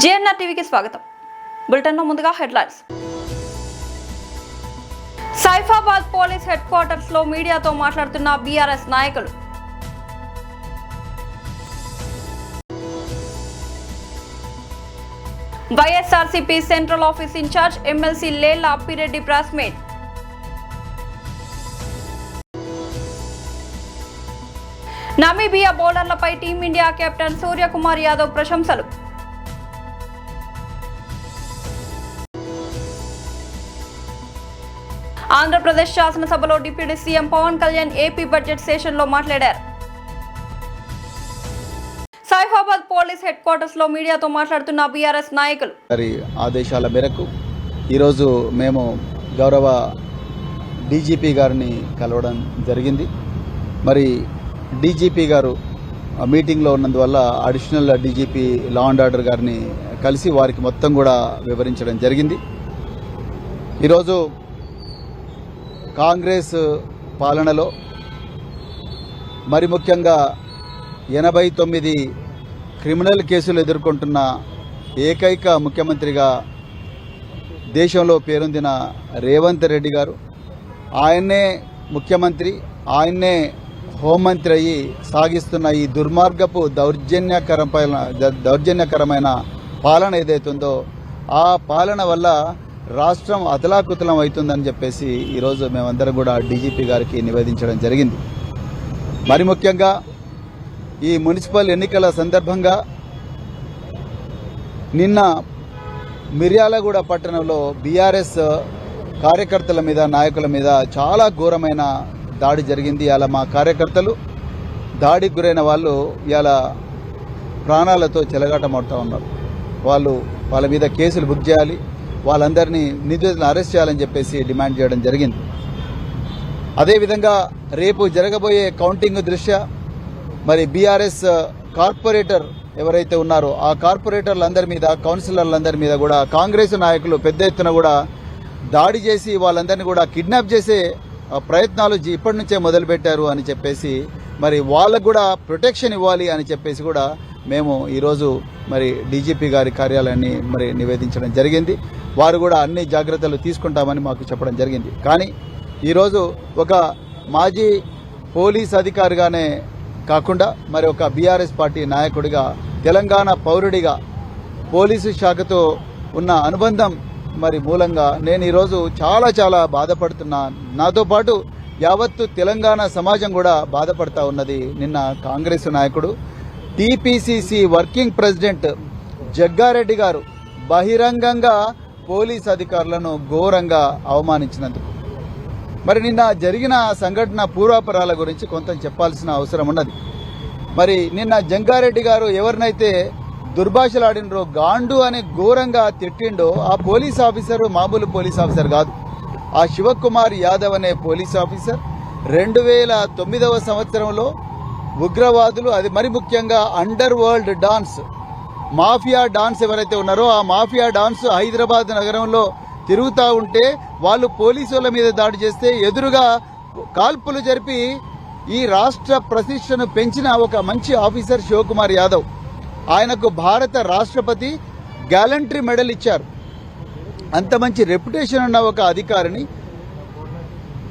JNR టీవీకి స్వాగతం. బులెటిన్లో ముందుగా headlines. Saifabad police headquarters లో మీడియాతో మాట్లాడుతున్న బీఆర్ఎస్ నాయకులు. YSRCP central office in charge MLC Lella Appireddy press meet. Namibia బౌలర్లపై టీమిండియా కెప్టెన్ సూర్యకుమార్ యాదవ్ ప్రశంసలు. ఆంధ్రప్రదేశ్ శాసనసభలో deputy CM Pawan Kalyan AP budget session లో మాట్లాడారు. సైఫాబాద్ పోలీస్ హెడ్ క్వార్టర్స్ లో మీడియాతో మాట్లాడుతున్న బీఆర్ఎస్ నాయకులు. ఆదేశాల మేరకు ఈరోజు మేము గౌరవ డీజీపీ గారిని కలవడం జరిగింది. మరి డీజీపీ గారు మీటింగ్లో ఉన్నందువల్ల additional DGP law and order గారిని కలిసి వారికి మొత్తం కూడా వివరించడం జరిగింది. ఈరోజు కాంగ్రెస్ పాలనలో మరి ముఖ్యంగా 89 క్రిమినల్ కేసులు ఎదుర్కొంటున్న ఏకైక ముఖ్యమంత్రిగా దేశంలో పేరొందిన రేవంత్ రెడ్డి గారు, ఆయన్నే ముఖ్యమంత్రి, ఆయన్నే హోంమంత్రి అయ్యి సాగిస్తున్న ఈ దుర్మార్గపు దౌర్జన్యకరమైన పాలన ఏదైతుందో ఆ పాలన వల్ల రాష్ట్రం అతలాకుతలం అవుతుందని చెప్పేసి ఈరోజు మేమందరం కూడా డీజీపీ గారికి నివేదించడం జరిగింది. మరి ముఖ్యంగా ఈ మున్సిపల్ ఎన్నికల సందర్భంగా నిన్న మిర్యాలగూడ పట్టణంలో బీఆర్ఎస్ కార్యకర్తల మీద, నాయకుల మీద చాలా ఘోరమైన దాడి జరిగింది. అలా మా కార్యకర్తలు దాడికి గురైన వాళ్ళు ఇలా ప్రాణాలతో చెలగాటమాడుతూ ఉన్నారు. వాళ్ళ మీద కేసులు బుక్ చేయాలి, వాళ్ళందరినీ నిందితులను అరెస్ట్ చేయాలని చెప్పేసి డిమాండ్ చేయడం జరిగింది. అదేవిధంగా రేపు జరగబోయే కౌంటింగ్ దృష్ట్యా మరి బీఆర్ఎస్ కార్పొరేటర్ ఎవరైతే ఉన్నారో ఆ కార్పొరేటర్లందరి మీద, కౌన్సిలర్లందరి మీద కూడా కాంగ్రెస్ నాయకులు పెద్ద ఎత్తున కూడా దాడి చేసి వాళ్ళందరినీ కూడా కిడ్నాప్ చేసే ప్రయత్నాలు ఇప్పటి నుంచే మొదలుపెట్టారు అని చెప్పేసి మరి వాళ్ళకు కూడా ప్రొటెక్షన్ ఇవ్వాలి అని చెప్పేసి కూడా మేము ఈరోజు మరి డీజీపీ గారి కార్యాలయాన్ని మరి నివేదించడం జరిగింది. వారు కూడా అన్ని జాగ్రత్తలు తీసుకుంటామని మాకు చెప్పడం జరిగింది. కానీ ఈరోజు ఒక మాజీ పోలీస్ అధికారిగానే కాకుండా మరి ఒక బీఆర్ఎస్ పార్టీ నాయకుడిగా, తెలంగాణ పౌరుడిగా పోలీసు శాఖతో ఉన్న అనుబంధం మరి మూలంగా నేను ఈరోజు చాలా బాధపడుతున్నా. నాతో పాటు యావత్తు తెలంగాణ సమాజం కూడా బాధపడతా ఉన్నది. నిన్న కాంగ్రెస్ నాయకుడు టీపీసీసీ వర్కింగ్ ప్రెసిడెంట్ జగ్గారెడ్డి గారు బహిరంగంగా పోలీస్ అధికారులను ఘోరంగా అవమానించినందుకు మరి నిన్న జరిగిన సంఘటన పూర్వాపరాల గురించి కొంత చెప్పాల్సిన అవసరం ఉన్నది. మరి నిన్న జంగారెడ్డి గారు ఎవరినైతే దుర్భాషలాడినరో, గాండు అని ఘోరంగా తిట్టిండో ఆ పోలీస్ ఆఫీసర్ మామూలు పోలీస్ ఆఫీసర్ కాదు. ఆ శివకుమార్ యాదవ్ అనే పోలీస్ ఆఫీసర్ 2009వ సంవత్సరంలో ఉగ్రవాదులు, అది మరి ముఖ్యంగా under world dance, mafia dance ఎవరైతే ఉన్నారో ఆ మాఫియా డాన్స్ హైదరాబాద్ నగరంలో తిరుగుతూ ఉంటే వాళ్ళు పోలీసుల మీద దాడి చేస్తే ఎదురుగా కాల్పులు జరిపి ఈ రాష్ట్ర ప్రతిష్టను పెంచిన ఒక మంచి ఆఫీసర్ శివకుమార్ యాదవ్. ఆయనకు భారత రాష్ట్రపతి గ్యాలంటరీ మెడల్ ఇచ్చారు. అంత మంచి రెప్యుటేషన్ ఉన్న ఒక అధికారిని,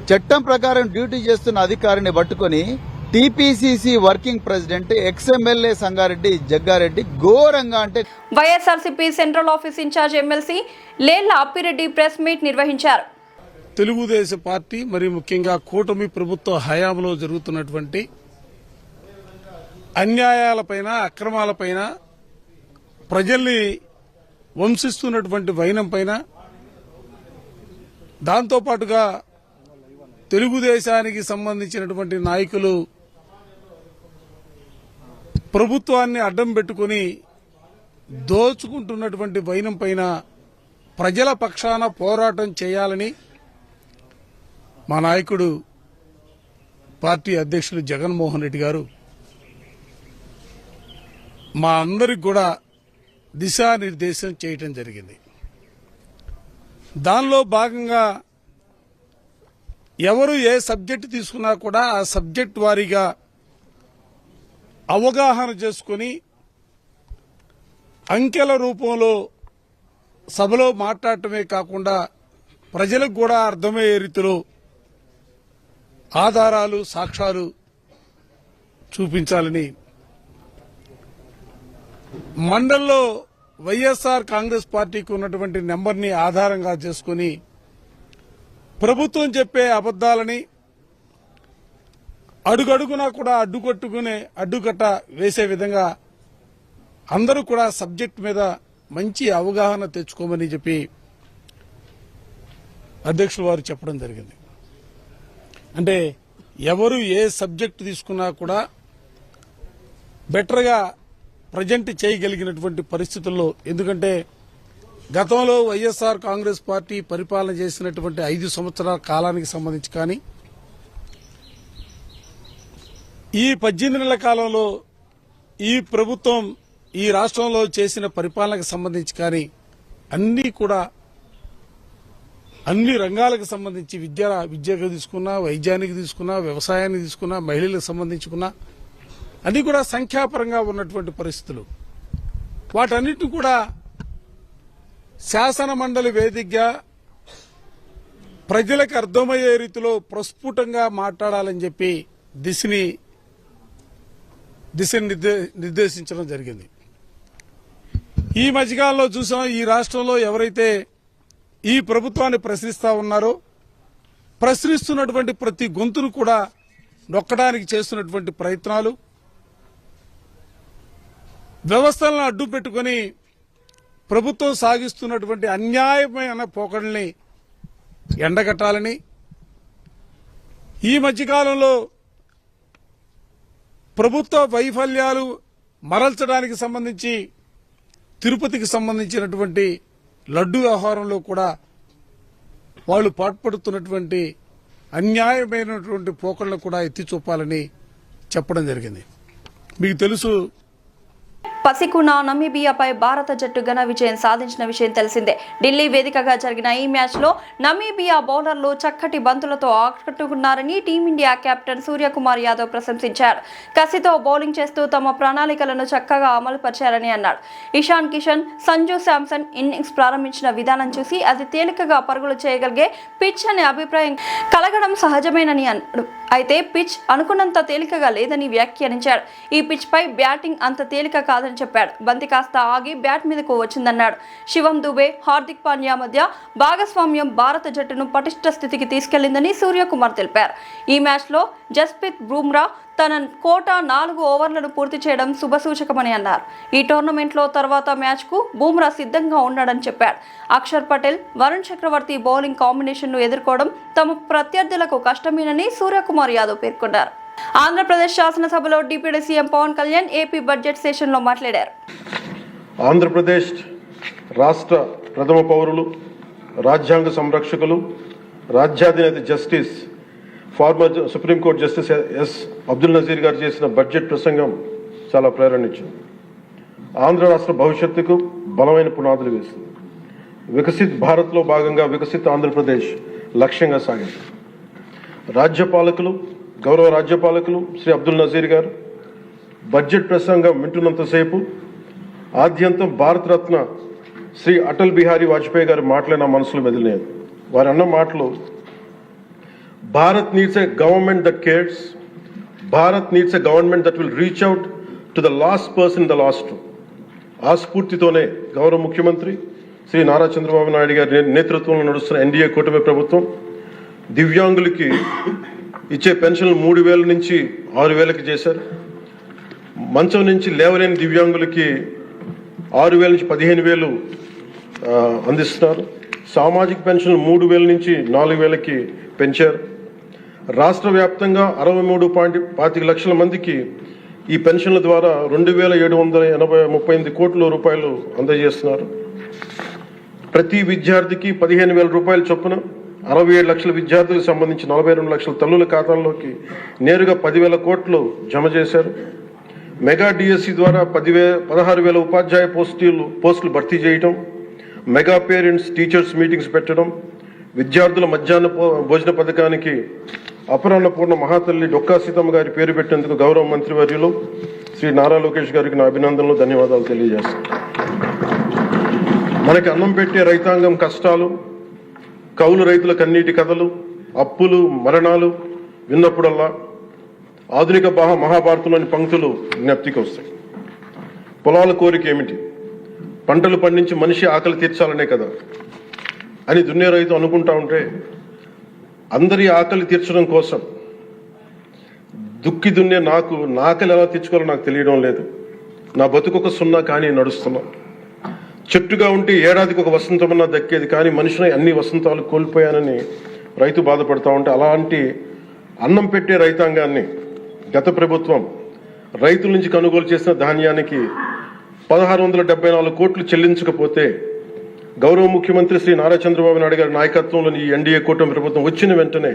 చట్టం ప్రకారం డ్యూటీ చేస్తున్న అధికారిని పట్టుకొని TPCC working president ex MLA Sangareddy Jaggareddy ఘోరంగా అంటే. YSRCP central office in charge MLC Lella Appireddy press meet నిర్వహించారు. తెలుగుదేశం పార్టీ మరి ముఖ్యంగా కూటమి ప్రభుత్వ హయాంలో జరుగుతున్నటువంటి అన్యాయాలపైన, అక్రమాలపైన, ప్రజల్ని వంశిస్తున్నటువంటి వైనం పైన, దాంతోపాటుగా తెలుగుదేశానికి సంబంధించినటువంటి నాయకులు ప్రభుత్వాన్ని అడ్డం పెట్టుకుని దోచుకుంటున్నటువంటి వైనం పైన ప్రజల పక్షాన పోరాటం చేయాలని మా నాయకుడు పార్టీ అధ్యక్షులు జగన్మోహన్ రెడ్డి గారు మా అందరికి కూడా దిశానిర్దేశం చేయటం జరిగింది. దానిలో భాగంగా ఎవరు ఏ సబ్జెక్టు తీసుకున్నా కూడా ఆ సబ్జెక్ట్ వారీగా అవగాహన చేసుకుని అంకెల రూపంలో సభలో మాట్లాడటమే కాకుండా ప్రజలకు కూడా అర్థమయ్యే రీతిలో ఆధారాలు సాక్ష్యాలు చూపించాలని మండల్లో వైఎస్ఆర్ కాంగ్రెస్ పార్టీకి ఉన్నటువంటి నెంబర్ని ఆధారంగా చేసుకుని ప్రభుత్వం చెప్పే అబద్దాలని అడుగడుగునా కూడా అడ్డుకట్ట వేసే విధంగా అందరూ కూడా సబ్జెక్ట్ మీద మంచి అవగాహన తెచ్చుకోమని చెప్పి అధ్యక్షుల వారు చెప్పడం జరిగింది. అంటే ఎవరు ఏ సబ్జెక్ట్ తీసుకున్నా కూడా బెటర్గా ప్రజెంట్ చేయగలిగినటువంటి పరిస్థితుల్లో, ఎందుకంటే గతంలో వైఎస్ఆర్ కాంగ్రెస్ పార్టీ పరిపాలన చేసినటువంటి 5 సంవత్సరాల కాలానికి సంబంధించి కానీ ఈ 18 నెలల కాలంలో ఈ ప్రభుత్వం ఈ రాష్ట్రంలో చేసిన పరిపాలనకు సంబంధించి కానీ అన్ని రంగాలకు సంబంధించి విద్యకు తీసుకున్నా, వైద్యానికి తీసుకున్నా, వ్యవసాయానికి తీసుకున్నా, మహిళలకు సంబంధించుకున్నా అన్ని కూడా సంఖ్యాపరంగా ఉన్నటువంటి పరిస్థితులు. వాటన్నిటిని కూడా శాసన మండలి వేదికగా ప్రజలకు అర్థమయ్యే రీతిలో ప్రస్ఫుటంగా మాట్లాడాలని చెప్పి దిశని నిర్దేశించడం జరిగింది. ఈ మధ్యకాలంలో చూసాం, ఈ రాష్ట్రంలో ఎవరైతే ఈ ప్రభుత్వాన్ని ప్రశ్నిస్తా ఉన్నారో ప్రశ్నిస్తున్నటువంటి ప్రతి గొంతును కూడా నొక్కడానికి చేస్తున్నటువంటి ప్రయత్నాలు, వ్యవస్థలను అడ్డు పెట్టుకుని ప్రభుత్వం సాగిస్తున్నటువంటి అన్యాయమైన పోకడల్ని ఎండగట్టాలని, ఈ మధ్యకాలంలో ప్రభుత్వ వైఫల్యాలు మరల్చడానికి సంబంధించి తిరుపతికి సంబంధించినటువంటి లడ్డు వ్యవహారంలో కూడా వాళ్ళు పాటుపడుతున్నటువంటి అన్యాయమైనటువంటి పోకడలను కూడా ఎత్తి చూపాలని చెప్పడం జరిగింది. మీకు తెలుసు, పసికున నమీబియాపై భారత జట్టు ఘన విజయం సాధించిన విషయం తెలిసిందే. ఢిల్లీ వేదికగా జరిగిన ఈ మ్యాచ్లో నమీబియా బౌలర్లు చక్కటి బంతులతో ఆకట్టుకున్నారని టీమిండియా కెప్టెన్ సూర్యకుమార్ యాదవ్ ప్రశంసించారు. కసితో బౌలింగ్ చేస్తూ తమ ప్రణాళికలను చక్కగా అమలుపరిచారని అన్నాడు. ఇషాన్ కిషన్, సంజు శాంసన్ ఇన్నింగ్స్ ప్రారంభించిన విధానం చూసి అది తేలికగా పరుగులు చేయగలిగే పిచ్ అనే అభిప్రాయం కలగడం సహజమేనని అన్నాడు. అయితే పిచ్ అనుకున్నంత తేలికగా లేదని వ్యాఖ్యానించాడు. ఈ పిచ్ పై బ్యాటింగ్ అంత తేలిక కాదని చెప్పాడు. బంతి కాస్త ఆగి బ్యాట్ మీదకు వచ్చిందన్నాడు. శివం దుబే, హార్దిక్ పాండ్యా మధ్య భాగస్వామ్యం భారత జట్టును పటిష్ట స్థితికి తీసుకెళ్లిందని సూర్యకుమార్ తెలిపారు. ఈ మ్యాచ్లో జస్ప్రీత్ బుమ్రా తన కోట 4 ఓవర్లను పూర్తి చేయడం శుభసూచకమని అన్నారు. ఈ టోర్నమెంట్లో తర్వాత మ్యాచ్కు బుమ్రా సిద్ధంగా ఉన్నాడని చెప్పాడు. అక్షర్ పటేల్, వరుణ్ చక్రవర్తి బౌలింగ్ కాంబినేషన్ను ఎదుర్కోవడం తమ ప్రత్యర్థులకు కష్టమేనని సూర్యకుమార్ యాదవ్ పేర్కొన్నారు. ఆంధ్రప్రదేశ్ శాసనసభలో deputy CM Pawan Kalyan AP budget సెషన్లో మాట్లాడారు. ఆంధ్రప్రదేశ్ రాష్ట్ర ప్రథమ పౌరులు, రాజ్యాంగ సంరక్షకులు, రాజ్యాధినేత justice former supreme court justice S Abdul Nazeer గారు చేసిన బడ్జెట్ ప్రసంగం చాలా ప్రేరణ ఇచ్చింది. ఆంధ్ర రాష్ట్ర భవిష్యత్తుకు బలమైన పునాదులు వేసింది. వికసిత్ భారత్లో భాగంగా వికసిత్ ఆంధ్రప్రదేశ్ లక్ష్యంగా సాగింది. గౌరవ రాజ్యపాలకులు శ్రీ అబ్దుల్ నజీర్ గారు బడ్జెట్ ప్రసంగం వింటున్నంతసేపు ఆద్యంతం భారతరత్న శ్రీ అటల్ బిహారీ వాజ్పేయి గారు మాటలే నా మనసులో మెదిలినాయి. వారు అన్న మాటలు, Bharat needs a government that cares, Bharat needs a government that will reach out to the last person the last. ఆ స్ఫూర్తితోనే గౌరవ ముఖ్యమంత్రి శ్రీ నారా చంద్రబాబు నాయుడు గారి నేతృత్వంలో నడుస్తున్న ఎన్డీఏ కూటమి ప్రభుత్వం దివ్యాంగులకి ఇచ్చే పెన్షన్లు 3,000 నుంచి 6,000కి చేశారు. మంచం నుంచి లేవలేని దివ్యాంగులకి 6,000 నుంచి 15,000 అందిస్తున్నారు. సామాజిక పెన్షన్లు 3,000 నుంచి 4,000కి పెంచారు. రాష్ట్ర వ్యాప్తంగా 63.25 లక్షల మందికి ఈ పెన్షన్ల ద్వారా 2,738 కోట్ల రూపాయలు అందజేస్తున్నారు. ప్రతి విద్యార్థికి 15,000 రూపాయల చొప్పున 67 లక్షల విద్యార్థులకు సంబంధించి 42 లక్షల తల్లుల ఖాతాల్లోకి నేరుగా 10,000 కోట్లు జమ చేశారు. మెగా డిఎస్సి ద్వారా 16,000 ఉపాధ్యాయ పోస్టులు భర్తీ చేయటం, మెగా పేరెంట్స్ టీచర్స్ మీటింగ్స్ పెట్టడం, విద్యార్థుల మధ్యాహ్న భోజన పథకానికి అపరాన్నపూర్ణ మహాతల్లి డొక్కా సీతమ్మ గారి పేరు పెట్టేందుకు గౌరవ మంత్రివర్యులు శ్రీ నారా లోకేష్ గారికి నా అభినందనలు, ధన్యవాదాలు తెలియజేస్తాను. మనకి అన్నం పెట్టే రైతాంగం కష్టాలు, కౌలు రైతుల కన్నీటి కథలు, అప్పులు, మరణాలు విన్నప్పుడల్లా ఆధునిక మహాభారతంలోని పంక్తులు జ్ఞప్తికి వస్తాయి. పొలాల కోరిక ఏమిటి? పంటలు పండించి మనిషి ఆకలి తీర్చాలనే కదా అని దున్నే రైతు అనుకుంటా ఉంటే, అందరి ఆకలి తీర్చడం కోసం దుక్కి దున్నే నాకు నా ఆకలి ఎలా తీర్చుకోవాలో నాకు తెలియడం లేదు. నా బతుకొక సున్నా కానీ నడుస్తున్నా. చెట్టుగా ఉంటే ఏడాదికి ఒక వసంతమన్నా దక్కేది, కానీ మనిషిని అన్ని వసంతాలు కోల్పోయానని రైతు బాధపడతా ఉంటే, అలాంటి అన్నం పెట్టే రైతాంగాన్ని గత ప్రభుత్వం రైతుల నుంచి కొనుగోలు చేసిన ధాన్యానికి 1674 కోట్లు చెల్లించకపోతే, గౌరవ ముఖ్యమంత్రి శ్రీ నారా చంద్రబాబు నాయుడు గారి నాయకత్వంలోని ఈ ఎన్డీఏ కూటమి ప్రభుత్వం వచ్చిన వెంటనే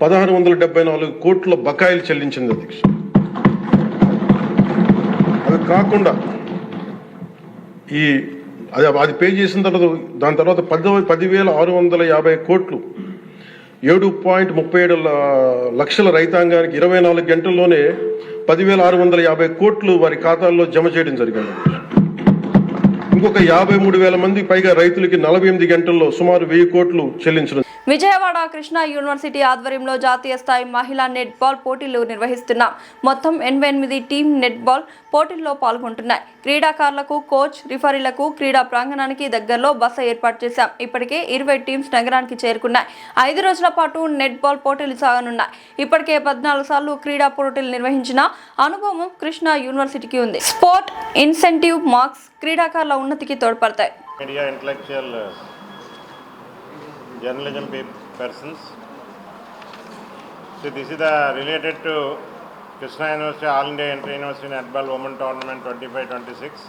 1674 కోట్ల బకాయిలు చెల్లించింది అధ్యక్ష. అది కాకుండా అది పే చేసిన తర్వాత దాని తర్వాత 10,650 కోట్లు 7.37 లక్షల రైతాంగానికి 24 గంటల్లోనే 10,650 కోట్లు వారి ఖాతాల్లో జమ చేయడం జరిగింది. ఇంకొక 53,000 మంది పైగా రైతులకి 48 గంటల్లో సుమారు 1,000 కోట్లు చెల్లించడం. విజయవాడ కృష్ణా యూనివర్సిటీ ఆధ్వర్యంలో జాతీయ స్థాయి మహిళా నెట్బాల్ పోటీలు నిర్వహిస్తున్నాం. మొత్తం 88 టీం నెట్బాల్ పోటీల్లో పాల్గొంటున్నాయి. క్రీడాకారులకు, కోచ్, రిఫరీలకు క్రీడా ప్రాంగణానికి దగ్గరలో బస ఏర్పాటు చేశాం. ఇప్పటికే 20 టీమ్స్ నగరానికి చేరుకున్నాయి. 5 రోజుల పాటు నెట్బాల్ పోటీలు సాగనున్నాయి. ఇప్పటికే 14 సార్లు క్రీడా పోటీలు నిర్వహించిన అనుభవం కృష్ణా యూనివర్సిటీకి ఉంది. స్పోర్ట్ ఇన్సెంటివ్ మార్క్స్ క్రీడాకారుల ఉన్నతికి తోడ్పడతాయి. Journalism persons. So this is related to Krishna University All India Inter-University Netball Women Tournament 25-26.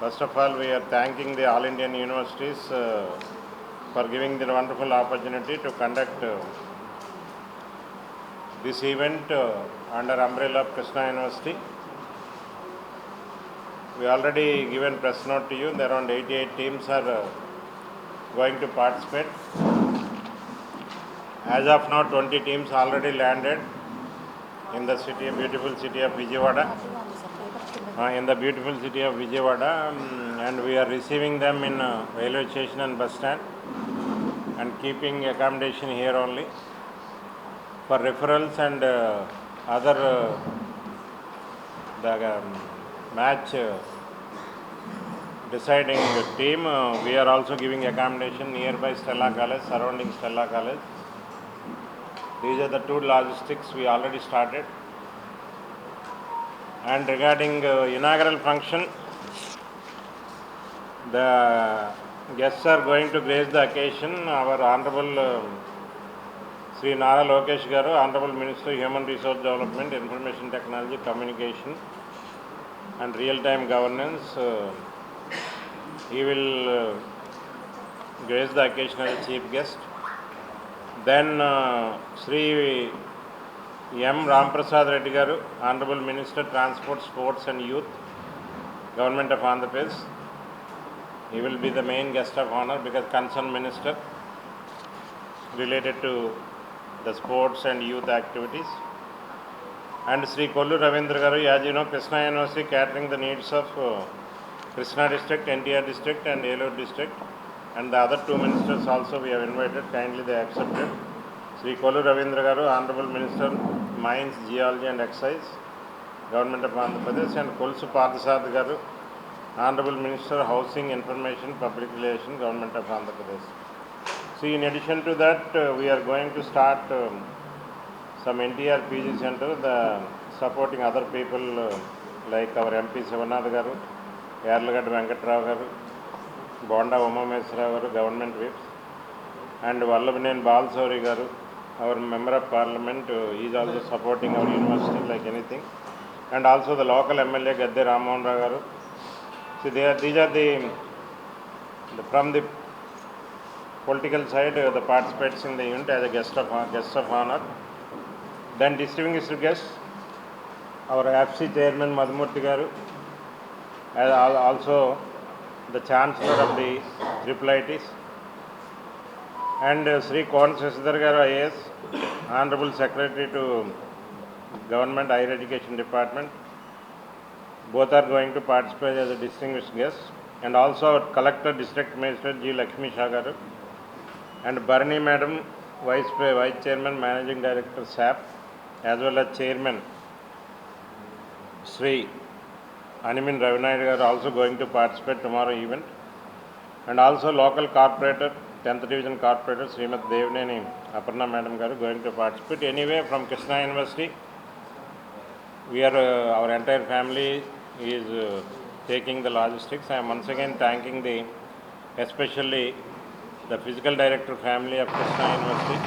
First of all, we are thanking the All Indian Universities for giving the wonderful opportunity to conduct this event under umbrella of Krishna University. We already given press note to you. There are around 88 teams are going to participate. As of now, 20 teams already landed in the beautiful city of Vijayawada. And we are receiving them in railway station and bus stand, and keeping accommodation here only. For referrals and other match deciding the team, we are also giving accommodation nearby Stella College, surrounding Stella College. These are the two logistics we already started. And regarding inaugural function, the guests are going to grace the occasion. Our Honorable Sri Nara Lokesh Garu, Honorable Minister Human Resource Development, Information Technology, Communication and Real-Time Governance, he will grace the occasion as chief guest. Then Sri M. Ramprasad Reddy Garu, Honorable Minister Transport, Sports and Youth, Government of Andhra Pradesh. He will be the main guest of honor because concerned minister related to the sports and youth activities. And Sri Kollu Ravindra Garu, as you know, Krishna University catering the needs of Krishna district, NTR district and Elore district, and the other two ministers also we have invited. Kindly they accepted. Sri Kollu Ravindra Garu, Honorable Minister Mines, Geology and Excise, Government of Andhra Pradesh, and Kolsu Parthasad Garu, Honorable Minister Housing, Information, Public Relations, Government of Andhra Pradesh. See, in addition to that, we are going to start some NTR PG Center, supporting other people like our MP Sivannath Garu, Yarlagad Venkatrao Garu, Bonda Umamesra Garu, Government Whips, and Vallabhanen Balsauri Garu, our Member of Parliament, he is also supporting our university like anything, and also the local MLA Gadde Rammohan Rao Garu. See, these are from the political side, the participants in the event as a guest of honor. Then distinguished guests, our AFC Chairman Madhumurthy Garu, as also the Chancellor of the IIITs, and Sri Kon Sasidhar Garu IAS, Honorable Secretary to Government Higher Education Department. Both are going to participate as a distinguished guest. and also our Collector District Magistrate G. Lakshmi Shagaru, and Barney Madam, Vice Chairman, Managing Director SAP, as well as Chairman Sri Animin Ravinayar are also going to participate tomorrow event, and also local corporator, 10th Division corporator Srimat Devneni Aparna Madam are going to participate. Anyway, from Krishna University, we are our entire family is taking the logistics. I am once again thanking especially the physical director family of Krishna University.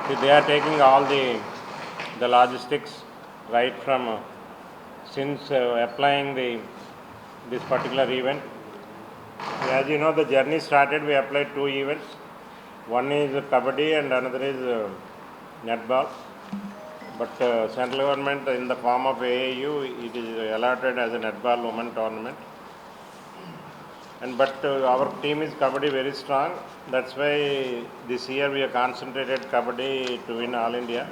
See, they are taking all the logistics right from since applying this particular event. As you know, the journey started. We applied 2 events. One is Kabaddi and another is netball. But central government, in the form of AAU, it is allotted as a netball women tournament. But our team is Kabaddi very strong. That's why this year we have concentrated Kabaddi to win All India.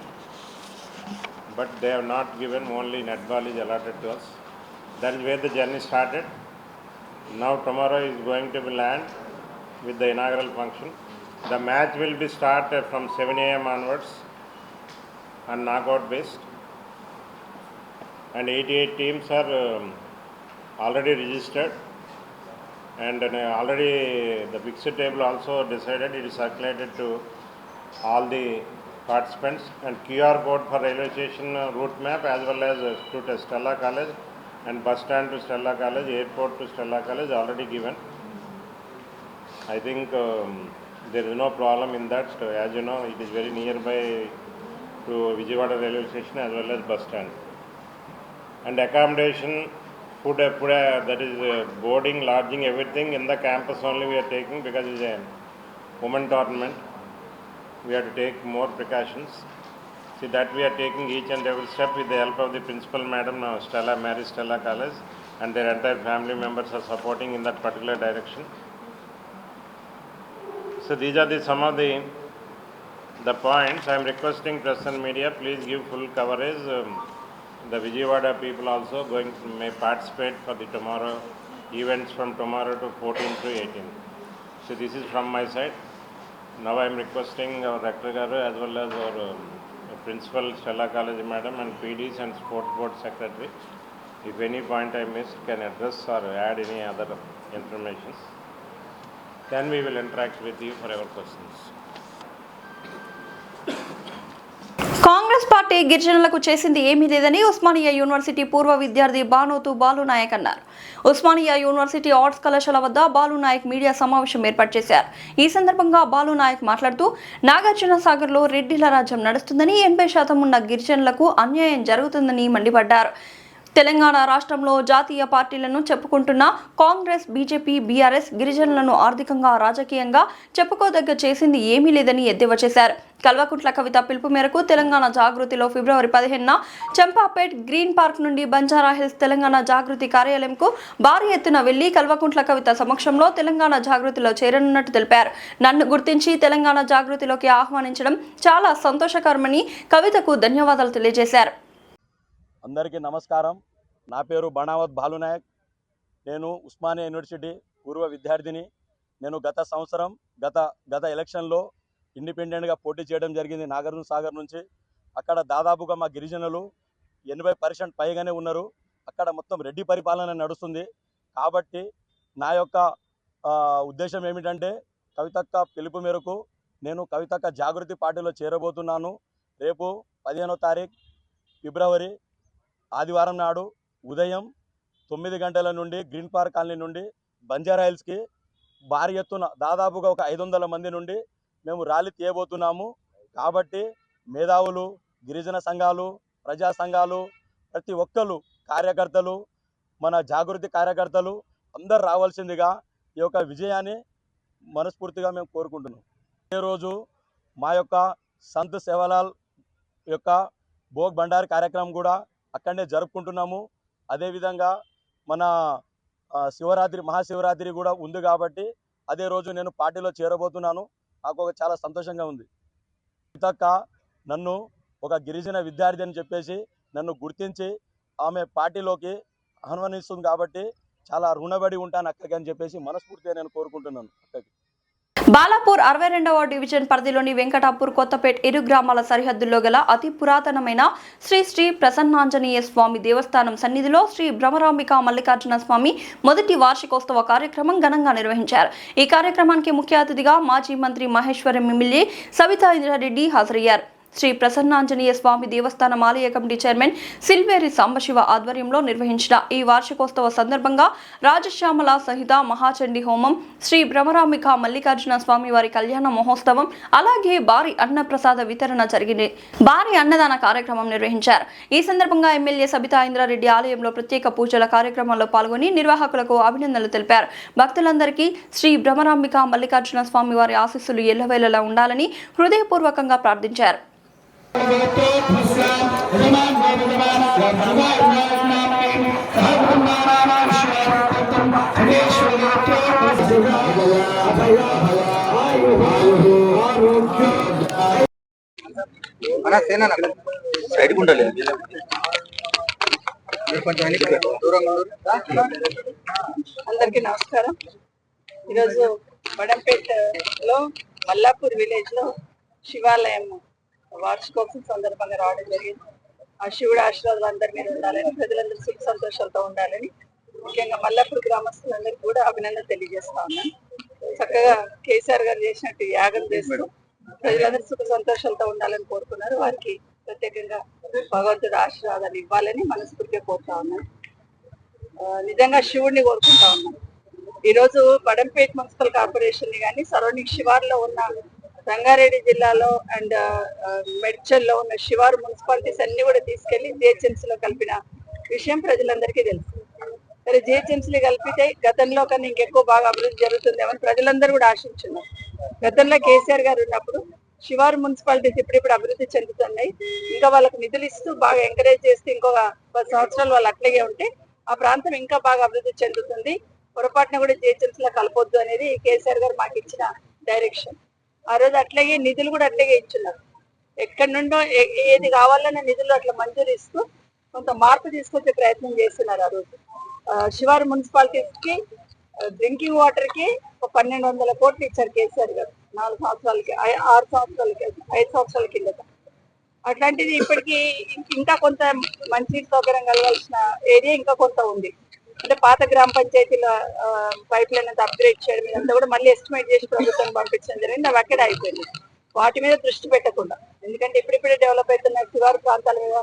But they have not given, only netball is allotted to us. That is where the journey started. Now tomorrow is going to be land with the inaugural function. The match will be started from 7 a.m. onwards and knockout based. And 88 teams are already registered. And already the fixed table also decided, it is circulated to all the participants, and QR code for railway station route map as well as to Stella College and bus stand to Stella College, airport to Stella College already given. I think there is no problem in that. As you know, it is very nearby to Vijayawada railway station as well as bus stand. And accommodation, food, that is boarding, lodging, everything in the campus only we are taking, because it is a women tournament. We have to take more precautions. See, that we are taking each and every step with the help of the principal madam, Mary Stella College, and their entire family members are supporting in that particular direction. So these are some of the points. I am requesting press and media, please give full coverage. The Vijayawada people also may participate for the tomorrow events from tomorrow to 14 to 18. So this is from my side. Now I am requesting our Rector Garu as well as our Principal Stella College Madam and PDs and Sports Board Secretary, if any point I missed, can address or add any other information. Then we will interact with you for our questions. Congress party గిరిజనులకు చేసింది ఏమీ లేదని Osmania university పూర్వ విద్యార్థి బాలు నాయక్ అన్నారు. Osmania university arts కళాశాల వద్ద Balu Naik media సమావేశం ఏర్పాటు చేశారు. ఈ సందర్భంగా బాలు నాయక్ మాట్లాడుతూ, నాగార్జున సాగర్లో రెడ్డిల రాజ్యం నడుస్తుందని, 80% ఉన్న గిరిజనులకు అన్యాయం జరుగుతుందని మండిపడ్డారు. తెలంగాణ రాష్ట్రంలో జాతీయ పార్టీలను చెప్పుకుంటున్న కాంగ్రెస్, బీజేపీ, బీఆర్ఎస్ గిరిజనులను ఆర్థికంగా, రాజకీయంగా చెప్పుకోదగ్గ చేసింది ఏమీ లేదని ఎద్దేవా చేశారు. కల్వకుంట్ల కవిత పిలుపు మేరకు తెలంగాణ జాగృతిలో ఫిబ్రవరి 15న చంపాపేట్ గ్రీన్ పార్క్ నుండి బంజారాహిల్స్ తెలంగాణ జాగృతి కార్యాలయంకు భారీ ఎత్తున వెళ్లి కల్వకుంట్ల కవిత సమక్షంలో తెలంగాణ జాగృతిలో చేరనున్నట్టు తెలిపారు. నన్ను గుర్తించి తెలంగాణ జాగృతిలోకి ఆహ్వానించడం చాలా సంతోషకరమని కవితకు ధన్యవాదాలు తెలియజేశారు. అందరికీ నమస్కారం. నా పేరు బణావత్ బాలునాయక్. నేను ఉస్మానియా యూనివర్సిటీ పూర్వ విద్యార్థిని. నేను గత సంవత్సరం గత ఎలక్షన్లో ఇండిపెండెంట్గా పోటీ చేయడం జరిగింది నాగార్జున సాగర్ నుంచి. అక్కడ దాదాపుగా మా గిరిజనులు 80% పైగానే ఉన్నారు. అక్కడ మొత్తం రెడ్డి పరిపాలన నడుస్తుంది. కాబట్టి నా యొక్క ఉద్దేశం ఏమిటంటే, కవితక్క పిలుపు మేరకు నేను కవితక్క జాగృతి పార్టీలో చేరబోతున్నాను. రేపు 15వ తారీఖు ఫిబ్రవరి ఆదివారం నాడు ఉదయం 9 గంటల నుండి గ్రీన్ పార్క్ కాలనీ నుండి బంజారాహిల్స్కి భారీ ఎత్తున దాదాపుగా ఒక 500 మంది నుండి మేము ర్యాలీ తీయబోతున్నాము. కాబట్టి మేధావులు, గిరిజన సంఘాలు, ప్రజా సంఘాలు, ప్రతి ఒక్కరు కార్యకర్తలు, మన జాగృతి కార్యకర్తలు అందరు రావాల్సిందిగా ఈ యొక్క విజయాన్ని మనస్ఫూర్తిగా మేము కోరుకుంటున్నాం. ఈ రోజు మా యొక్క సంత్ సేవలాల్ యొక్క భోగ్ భండారి కార్యక్రమం కూడా అక్కడనే జరుపుకుంటున్నాము. అదేవిధంగా మన మహాశివరాత్రి కూడా ఉంది. కాబట్టి అదే రోజు నేను పార్టీలో చేరబోతున్నాను. నాకు చాలా సంతోషంగా ఉంది. కవితక్క నన్ను ఒక గిరిజన విద్యార్థి అని చెప్పేసి నన్ను గుర్తించి ఆమె పార్టీలోకి ఆహ్వానిస్తుంది. కాబట్టి చాలా రుణపడి ఉంటాను అక్కడికి అని చెప్పేసి మనస్ఫూర్తిగా నేను కోరుకుంటున్నాను అక్కడికి. బాలాపూర్ 62వ డివిజన్ పరిధిలోని వెంకటాపూర్ కొత్తపేట్ ఇరు గ్రామాల సరిహద్దుల్లో గల అతి పురాతనమైన శ్రీ శ్రీ ప్రసన్నాంజనేయ స్వామి దేవస్థానం సన్నిధిలో శ్రీ భ్రమరాంబిక మల్లికార్జున స్వామి మొదటి వార్షికోత్సవ కార్యక్రమం ఘనంగా నిర్వహించారు. ఈ కార్యక్రమానికి ముఖ్య అతిథిగా మాజీ మంత్రి మహేశ్వరం ఎమ్మెల్యే సబితా ఇంద్రారెడ్డి హాజరయ్యారు. శ్రీ ప్రసన్నాంజనేయ స్వామి దేవస్థానం ఆలయ కమిటీ చైర్మన్ సిల్వేరి సాంబశివ ఆధ్వర్యంలో నిర్వహించిన ఈ వార్షికోత్సవ సందర్భంగా రాజశ్యామల సహిత మహాచండీ హోమం, శ్రీ భ్రమరాంబిక మల్లికార్జున స్వామి వారి కళ్యాణ మహోత్సవం, అలాగే భారీ అన్నప్రసాద వితరణ జరిగింది. భారీ అన్నదాన కార్యక్రమం నిర్వహించారు. ఈ సందర్భంగా ఎమ్మెల్యే సబితా ఇంద్రారెడ్డి ఆలయంలో ప్రత్యేక పూజల కార్యక్రమంలో పాల్గొని నిర్వాహకులకు అభినందనలు తెలిపారు. భక్తులందరికీ శ్రీ భ్రమరాంబిక మల్లికార్జున స్వామి వారి ఆశీస్సులు ఎల్లవేళలా ఉండాలని హృదయపూర్వకంగా ప్రార్థించారు. అందరికీ నమస్కారం. ఈరోజు బడంపేటలో మల్లాపూర్ విలేజ్ లో శివాలయం వార్షికోత్సవం సందర్భంగా రావడం జరిగింది. ఆ శివుడు ఆశీర్వాదాలు అందరి మీద ఉండాలని, ప్రజలందరూ సుఖ సంతోషాలతో ఉండాలని, ముఖ్యంగా మల్లాపూర్ గ్రామస్తులందరికీ కూడా అభినందన తెలియజేస్తా ఉన్నాను. చక్కగా కేసీఆర్ గారు చేసినట్టు యాగం చేస్తూ ప్రజలందరూ సుఖ సంతోషాలతో ఉండాలని కోరుకున్నారు. వారికి ప్రత్యేకంగా భగవంతుడు ఆశీర్వాదాలు ఇవ్వాలని మనస్ఫూర్తిగా కోరుతా ఉన్నాను. నిజంగా శివుడిని కోరుకుంటా ఉన్నాను. ఈరోజు బడంపేట మున్సిపల్ కార్పొరేషన్ ని కానీ సరౌండింగ్ శివార్లో ఉన్న రంగారెడ్డి జిల్లాలో అండ్ మెడ్చల్లో ఉన్న శివారు మున్సిపాలిటీస్ అన్ని కూడా తీసుకెళ్లి జిహెచ్ఎంసీలో కలిపిన విషయం ప్రజలందరికీ తెలుసు. మరి జిహెచ్ఎంసీలో కలిపితే గతంలో కన్నా ఇంకెక్కువ బాగా అభివృద్ధి జరుగుతుందేమని ప్రజలందరూ కూడా ఆశించున్నారు. గతంలో కేసీఆర్ గారు ఉన్నప్పుడు శివారు మున్సిపాలిటీస్ ఇప్పుడిప్పుడు అభివృద్ధి చెందుతున్నాయి. ఇంకా వాళ్ళకు నిధులు ఇస్తూ బాగా ఎంకరేజ్ చేస్తూ ఇంకొక 10 సంవత్సరాలు వాళ్ళు అట్లాగే ఉంటే ఆ ప్రాంతం ఇంకా బాగా అభివృద్ధి చెందుతుంది. పొరపాటున కూడా జిహెచ్ఎంసీలో కలపొద్దు అనేది కేసీఆర్ గారు మాకు ఇచ్చిన డైరెక్షన్. ఆ రోజు అట్లాగే నిధులు కూడా అట్లాగే ఇచ్చున్నారు. ఎక్కడి నుండో ఏది కావాలన్న నిధులు అట్లా మంజూరు ఇస్తూ కొంత మార్పు తీసుకొచ్చే ప్రయత్నం చేస్తున్నారు. ఆ రోజు శివారు మున్సిపాలిటీస్ కి డ్రింకింగ్ వాటర్ కి 1200 కోట్లు ఇచ్చారు కేసీఆర్ గారు 4 సంవత్సరాలకి, 6 సంవత్సరాలకి, 5 సంవత్సరాల కిందట. అట్లాంటిది ఇప్పటికీ ఇంకా కొంత మంచి సౌకర్యం కలగాల్సిన ఏరియా ఇంకా కొంత ఉంది. అంటే పాత గ్రామ పంచాయతీల పైప్ లైన్ అంతా అప్గ్రేడ్ చేయడం ఇదంతా కూడా మళ్ళీ ఎస్టిమేట్ చేసి ప్రభుత్వం పంపించడం జరిగింది. అవి అక్కడే అయిపోయింది. వాటి మీద దృష్టి పెట్టకుండా, ఎందుకంటే ఇప్పుడిప్పుడే డెవలప్ అవుతున్న శివారు ప్రాంతాల మీద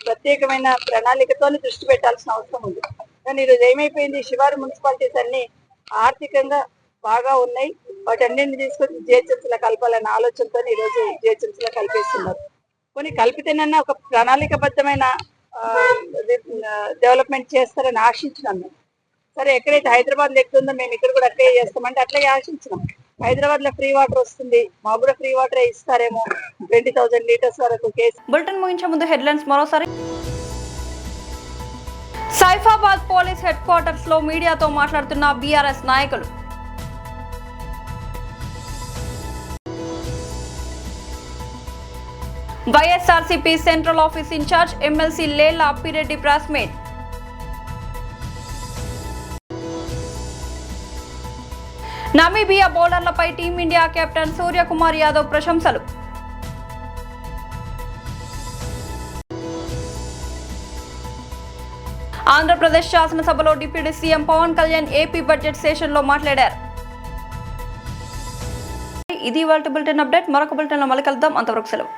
ప్రత్యేకమైన ప్రణాళికతో దృష్టి పెట్టాల్సిన అవసరం ఉంది. కానీ ఈరోజు ఏమైపోయింది, శివారు మున్సిపాలిటీస్ అన్ని ఆర్థికంగా బాగా ఉన్నాయి. వాటి అన్నింటిని తీసుకొచ్చి జిహెచ్ఎంసీలో కలపాలనే ఆలోచనతో ఈరోజు జిహెచ్ఎంసీలో కలిపేస్తున్నారు. కొన్ని కలిపితేనన్నా ఒక ప్రణాళికబద్ధమైన డెవలప్మెంట్ చేస్తారని ఆశించినాం మేము. సరే, ఎక్కడైతే హైదరాబాద్ లెక్కుందో మేము ఇక్కడ కూడా అట్లే చేస్తామంటే అట్లాగే ఆశించినాం. హైదరాబాద్ లో ఫ్రీ వాటర్ వస్తుంది, మాకు కూడా ఫ్రీ వాటర్ ఇస్తారేమో 20,000 లీటర్స్ వరకు. బులెటిన్ ముగించే ముందు హెడ్లైన్స్ మరోసారి. సైఫాబాద్ పోలీస్ హెడ్ క్వార్టర్స్ లో మీడియాతో మాట్లాడుతున్న బీఆర్ఎస్ నాయకులు. YSRCP central office in charge MLC Lella Appireddy press meet. Namibia బౌలర్లపై టీమిండియా కెప్టెన్ సూర్యకుమార్ యాదవ్ ప్రశంసలు. ఆంధ్రప్రదేశ్ శాసనసభలో deputy CM Pawan Kalyan AP budget session లో మాట్లాడారు. ఇది ఇవాల్టి బులెటిన్ అప్డేట్. మరొక బులెటిన్ లో మళ్ళీ కలుద్దాం. అంతవరకు సెలవు.